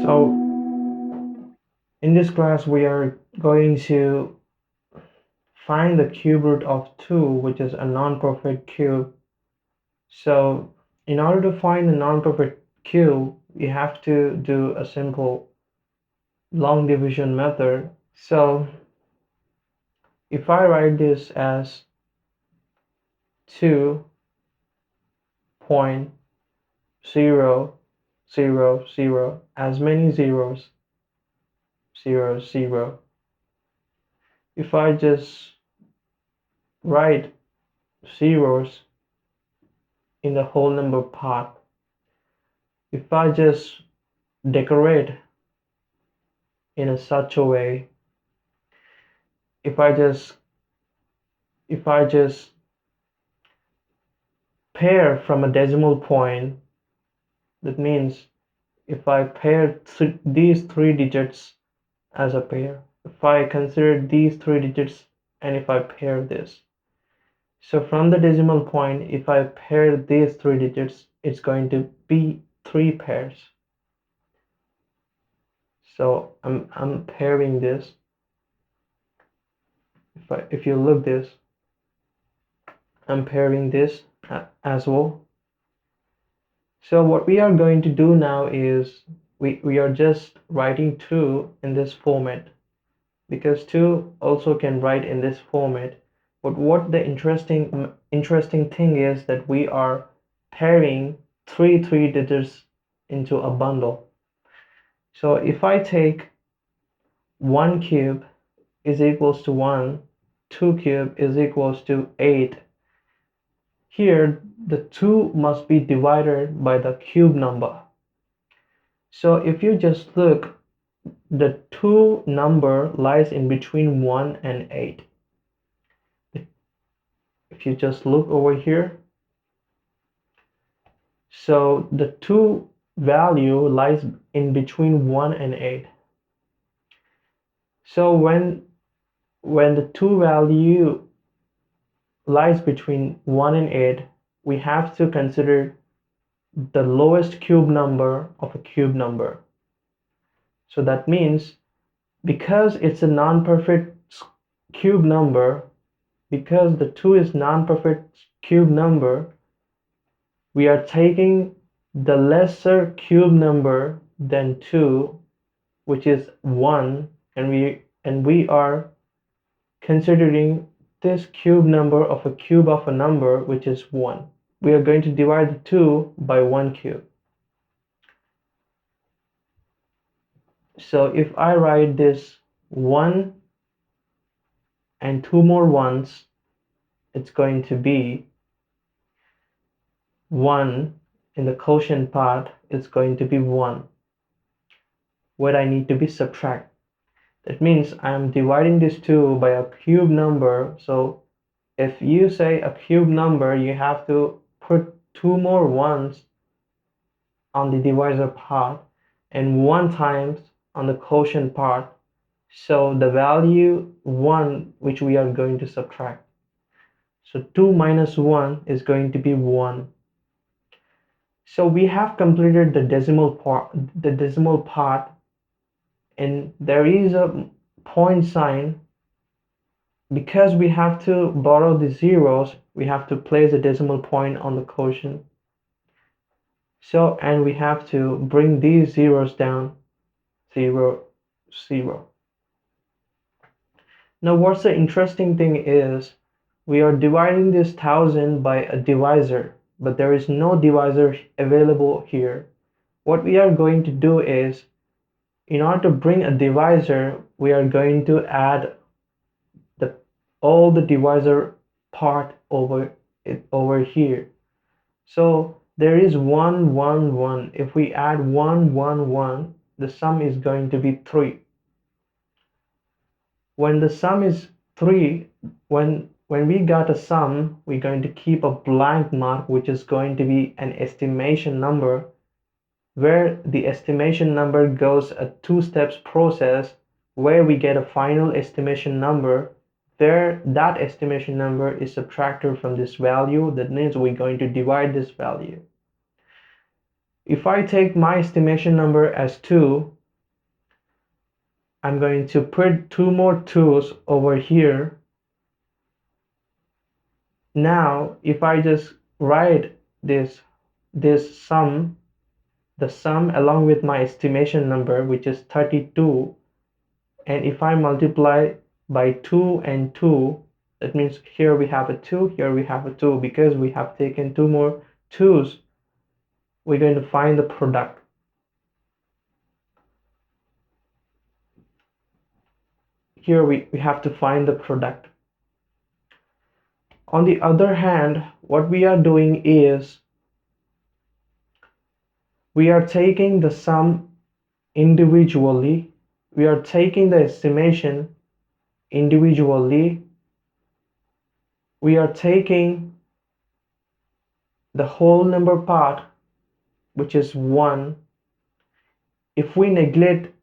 So in this class we are going to find the cube root of 2, which is a non-perfect cube. So in order to find the non-perfect cube, we have to do a simple long division method. So if I write this as 2.000, as many zeros, 0, if I just write zeros in the whole number part, if I just decorate in such a way, if I just pair from a decimal point, that means if I pair these three digits as a pair, if I consider these three digits and if I pair this, so from the decimal point, if I pair these three digits, it's going to be 3 pairs. So I'm pairing this. If you look this, I'm pairing this as well. So what we are going to do now is we are just writing 2 in this format, because 2 also can write in this format. But what the interesting thing is that we are pairing three digits into a bundle. So if I take 1 cube is equals to 1, 2 cube is equals to 8. Here the 2 must be divided by the cube number. So if you just look, the 2 number lies in between 1 and 8. If you just look over here, so the 2 value lies in between 1 and 8. So when the 2 value lies between 1 and 8, we have to consider the lowest cube number of a cube number. So that means because it's a non-perfect cube number, because the 2 is non-perfect cube number, we are taking the lesser cube number than 2, which is 1, and we are considering this cube number of a cube of a number, which is 1. We are going to divide the 2 by 1 cube. So if I write this 1 and 2 more ones, it's going to be 1 in the quotient part, it's going to be 1. What I need to be subtract. That means I'm dividing this 2 by a cube number. So if you say a cube number, you have to put 2 more ones on the divisor part and 1 times on the quotient part. So the value 1 which we are going to subtract. So 2 minus 1 is going to be 1. So we have completed the decimal part, and there is a point sign. Because we have to borrow the zeros, we have to place a decimal point on the quotient. So, and we have to bring these zeros down, 0, 0. Now what's the interesting thing is, we are dividing this 1000 by a divisor, but there is no divisor available here. What we are going to do is, in order to bring a divisor, we are going to add all the divisor part over here. So there is 1 1 1. If we add 1 1 1, the sum is going to be 3. When the sum is 3, when we got a sum, we're going to keep a blank mark, which is going to be an estimation number, where the estimation number goes a 2 steps process, where we get a final estimation number. There, that estimation number is subtracted from this value. That means we're going to divide this value. If I take my estimation number as 2, I'm going to put 2 more 2's over here. Now, if I just write this sum, the sum along with my estimation number, which is 32, and if I multiply by 2 and 2, that means here we have a 2, here we have a 2, because we have taken 2 more 2's, we're going to find the product. Here we have to find the product. On the other hand, what we are doing is we are taking the sum individually, we are taking the estimation individually, we are taking the whole number part, which is 1. If we neglect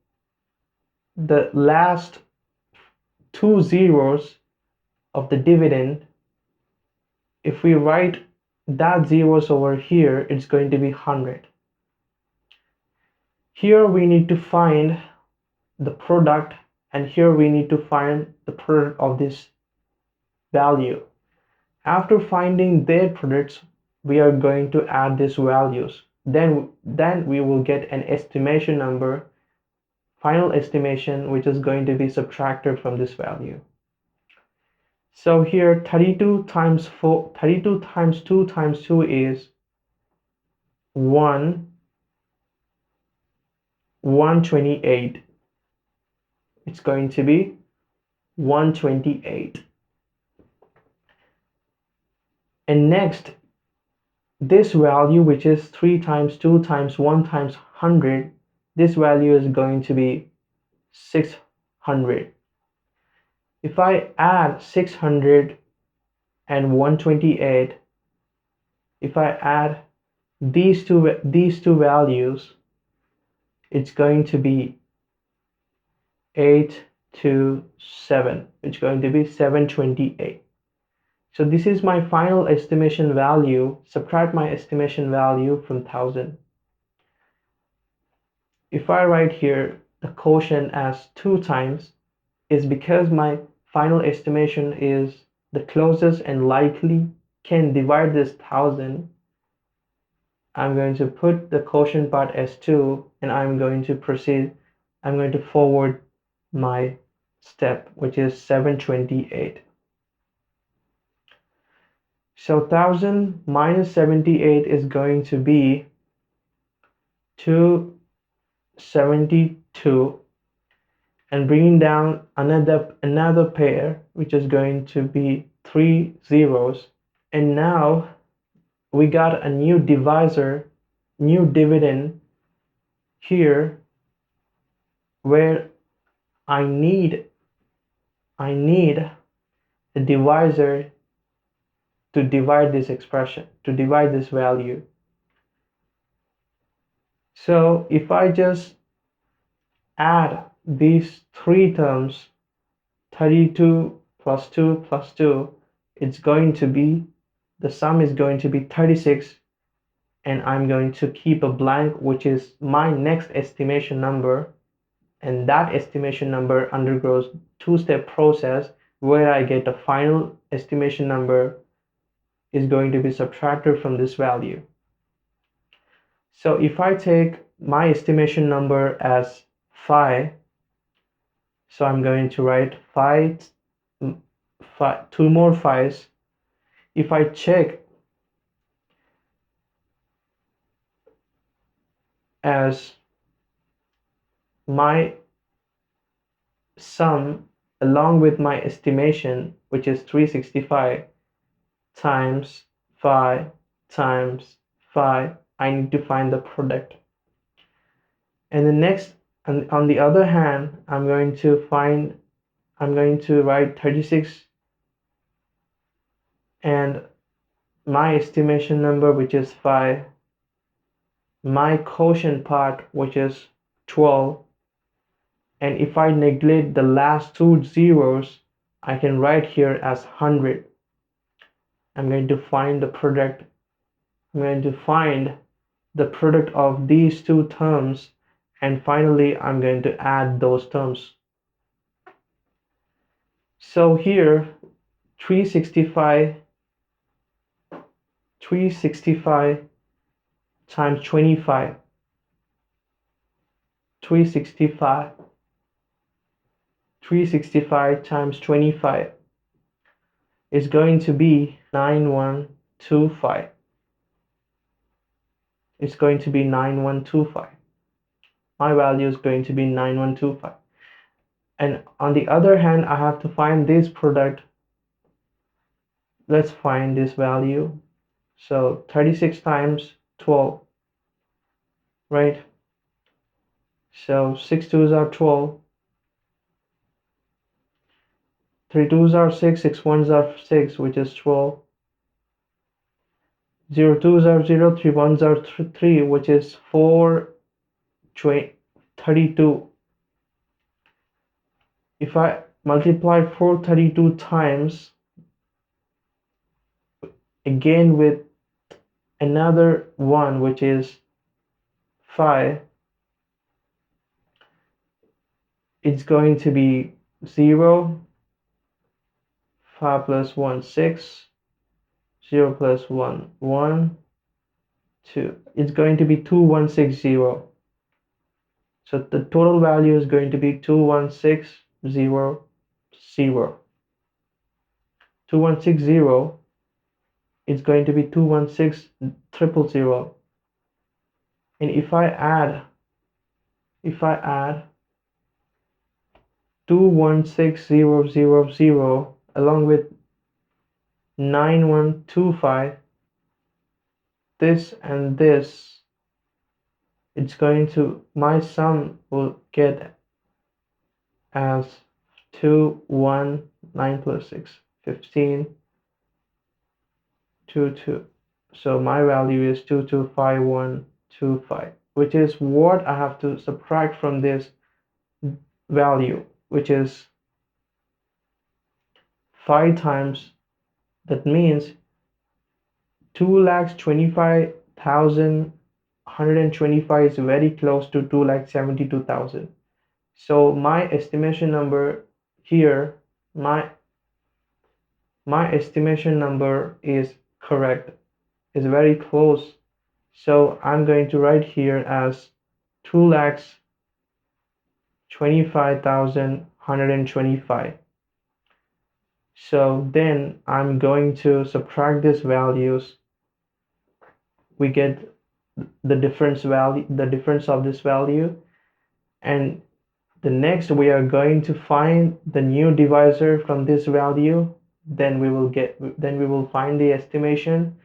the last 2 zeros of the dividend, if we write that zeros over here, it's going to be 100. Here we need to find the product, and here we need to find the product of this value. After finding their products, we are going to add these values. Then we will get an estimation number, final estimation, which is going to be subtracted from this value. So here 32 times 2 times 2 is 128. It's going to be 128. And next, this value, which is 3 times 2 times 1 times 100, this value is going to be 600. If I add 600 and 128, if I add these two values, it's going to be 8 to 7. It's going to be 728. So this is my final estimation value. Subtract my estimation value from 1000. If I write here the quotient as 2 times, is because my final estimation is the closest and likely can divide this 1000. I'm going to put the quotient part as 2, and I'm going to proceed. I'm going to forward my step, which is 728. So 1000 minus 78 is going to be 272, and bringing down another pair, which is going to be 3 zeros. And now we got a new divisor, new dividend here, where I need the divisor to divide this expression, to divide this value. So if I just add these 3 terms, 32 plus 2 plus 2, it's going to be, the sum is going to be 36, and I'm going to keep a blank, which is my next estimation number, and that estimation number undergoes 2-step process where I get a final estimation number is going to be subtracted from this value. So if I take my estimation number as 5, so I'm going to write 2 more 5's. If I check as my sum along with my estimation, which is 365 times 5 times 5, I need to find the product. And the next, on the other hand, I'm going to write 36 and my estimation number, which is 5, my quotient part, which is 12, and if I neglect the last 2 zeros, I can write here as 100. I'm going to find the product. I'm going to find the product of these two terms, and finally I'm going to add those terms. So here 365 times 25, 365 times 25 is going to be 9125. It's going to be 9125. My value is going to be 9125. And on the other hand, I have to find this product. Let's find this value. So 36 times 12, right? So 6 2s are 12, 3 2s are 6, 6 1s are 6, which is 12. 0 2s are 0, 3 1s are 3, which is 32. If I multiply 432 times again with another one, which is 5, it's going to be 0, 5 plus 1 6, 0 plus 1 1, 2. It's going to be 2160. So the total value is going to be 21600. 2160 is going to be 216000. And if I add 216000 along with 9125, this and this, it's going to, my sum will get as 9 plus 6, 15, 2. So my value is 225125, which is what I have to subtract from this value, which is 5 times. That means 2,25,125 is very close to 2,72,000. So my estimation number here, my estimation number is correct, is very close. So I'm going to write here as 2,25,125. So then I'm going to subtract these values. We get the difference of this value, and the next we are going to find the new divisor from this value. Then we will find the estimation.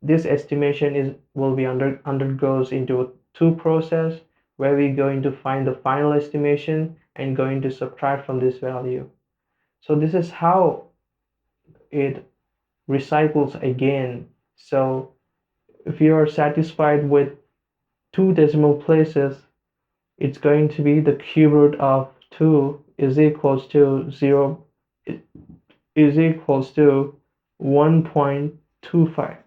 This estimation will be undergoes into two process, where we're going to find the final estimation and going to subtract from this value. So this is how it recycles again. So if you are satisfied with 2 decimal places, it's going to be the cube root of 2 is equals to 0 is equals to 1.25.